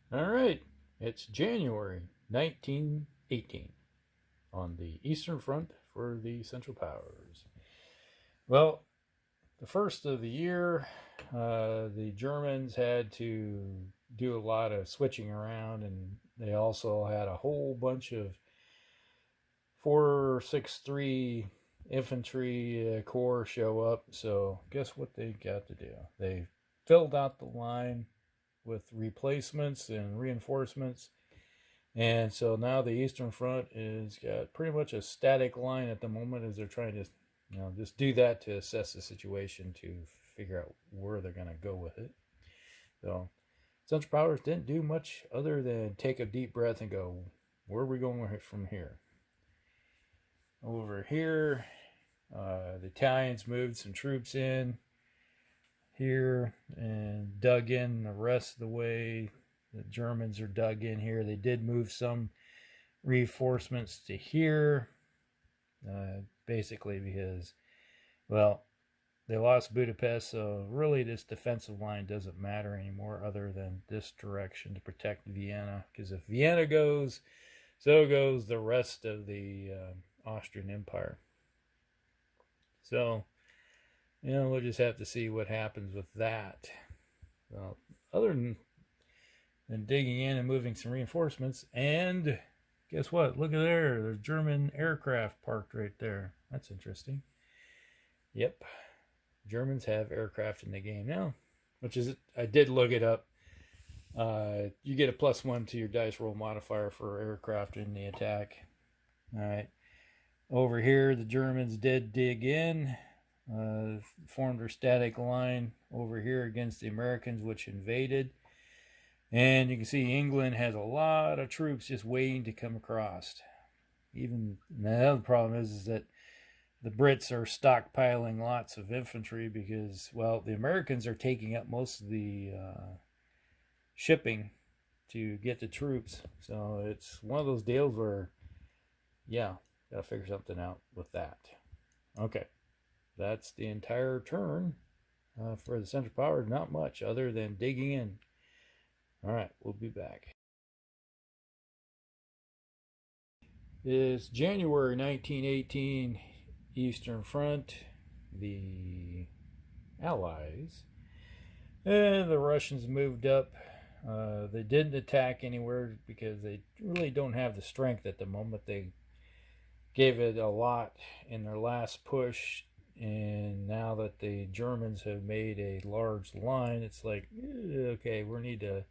All right, it's January 1918 on the Eastern Front for the Central Powers. Well, the first of the year, the Germans had to do a lot of switching around, and they also had a whole bunch of 463 infantry corps show up. So, guess what they got to do? They filled out the line with replacements and reinforcements. And so now the Eastern Front is got pretty much a static line at the moment as they're trying to, just do that to assess the situation to figure out where they're going to go with it. So Central Powers didn't do much other than take a deep breath and go, where are we going from here? Over here, the Italians moved some troops in here and dug in the rest of the way. The Germans are dug in here. They did move some reinforcements to here, basically because, well, they lost Budapest, so really this defensive line doesn't matter anymore other than this direction to protect Vienna, because if Vienna goes, so goes the rest of the Austrian Empire. So, we'll just have to see what happens with that. Well, other than digging in and moving some reinforcements, and guess what? Look at there. There's German aircraft parked right there. That's interesting. Yep. Germans have aircraft in the game now, which is, I did look it up. You get a +1 to your dice roll modifier for aircraft in the attack. All right. Over here, the Germans did dig in, formed their static line over here against the Americans, which invaded. And you can see England has a lot of troops just waiting to come across. Even the other problem is that the Brits are stockpiling lots of infantry because, well, the Americans are taking up most of the shipping to get the troops. So it's one of those deals where, yeah, gotta figure something out with that. Okay, that's the entire turn for the Central Powers. Not much other than digging in. All right, we'll be back. It's January 1918, Eastern Front, the Allies, and the Russians moved up. They didn't attack anywhere because they really don't have the strength at the moment. They gave it a lot in their last push, and now that the Germans have made a large line, it's like, okay, we need to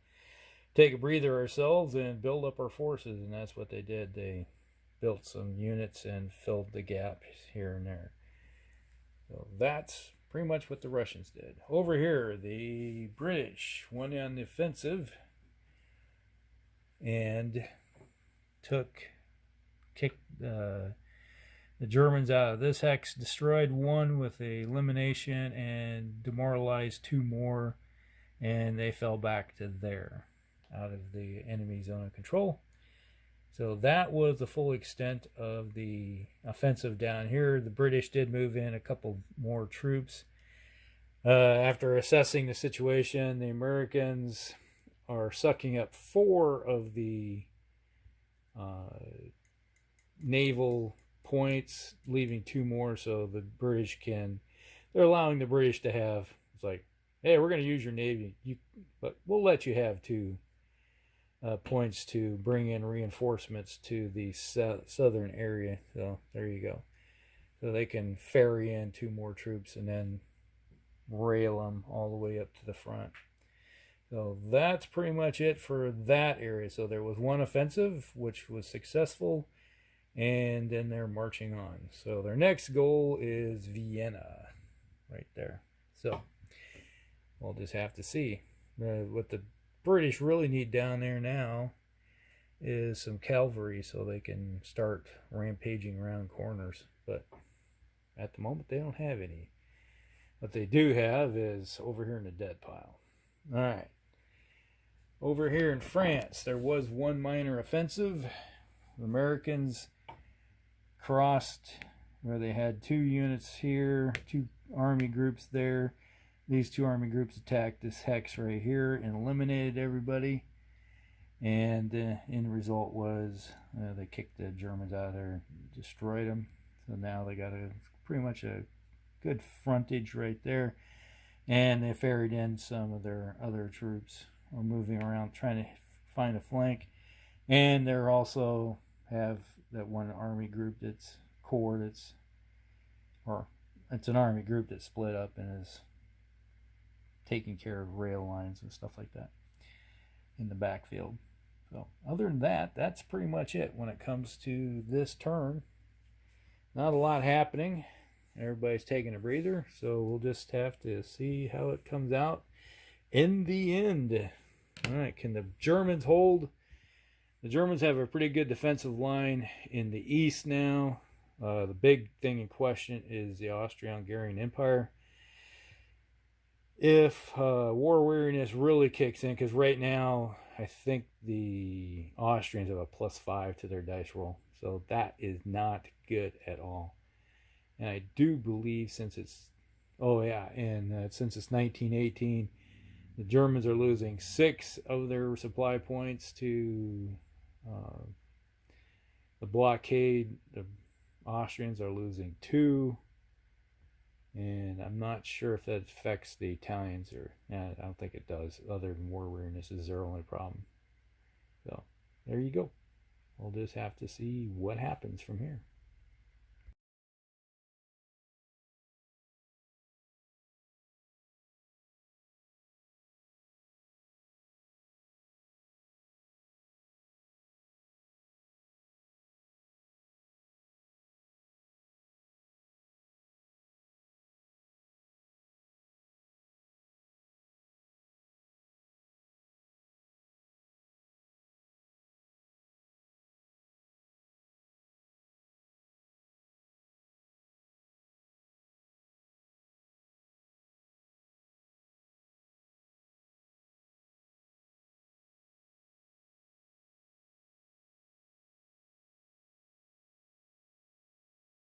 take a breather ourselves and build up our forces, and that's what they did. They built some units and filled the gaps here and there. So that's pretty much what the Russians did. Over here, the British went on the offensive and kicked the Germans out of this hex, destroyed one with a elimination, and demoralized two more, and they fell back to there, out of the enemy zone of control. So that was the full extent of the offensive down here. The British did move in a couple more troops. After assessing the situation, the Americans are sucking up 4 of the naval points, leaving 2 more so the British they're allowing the British to have, it's like, hey, we're going to use your Navy, but we'll let you have 2 points to bring in reinforcements to the southern area. So there you go. So they can ferry in 2 more troops and then rail them all the way up to the front. So that's pretty much it for that area. So there was one offensive, which was successful, and then they're marching on. So their next goal is Vienna, right there. So we'll just have to see. What the British really need down there now is some cavalry so they can start rampaging around corners. But at the moment, they don't have any. What they do have is over here in the dead pile. All right. Over here in France, there was one minor offensive. The Americans crossed where they had 2 units here, 2 army groups there. These 2 army groups attacked this hex right here and eliminated everybody. And the end result was they kicked the Germans out of there, destroyed them. So now they got pretty much a good frontage right there. And they ferried in some of their other troops, are moving around trying to find a flank. And they're also have that one army group that's core that's, or it's an army group that's split up and is taking care of rail lines and stuff like that in the backfield. So other than that, that's pretty much it when it comes to this turn. Not a lot happening. Everybody's taking a breather, so we'll just have to see how it comes out in the end. All right, can the Germans hold? The Germans have a pretty good defensive line in the east now. The big thing in question is the Austro-Hungarian Empire. If war weariness really kicks in, because right now I think the Austrians have a +5 to their dice roll, so that is not good at all. And I do believe since it's, since it's 1918, the Germans are losing 6 of their supply points to the blockade. The Austrians are losing 2. And I'm not sure if that affects the Italians, or I don't think it does. Other than war weariness is their only problem. So there you go. We'll just have to see what happens from here.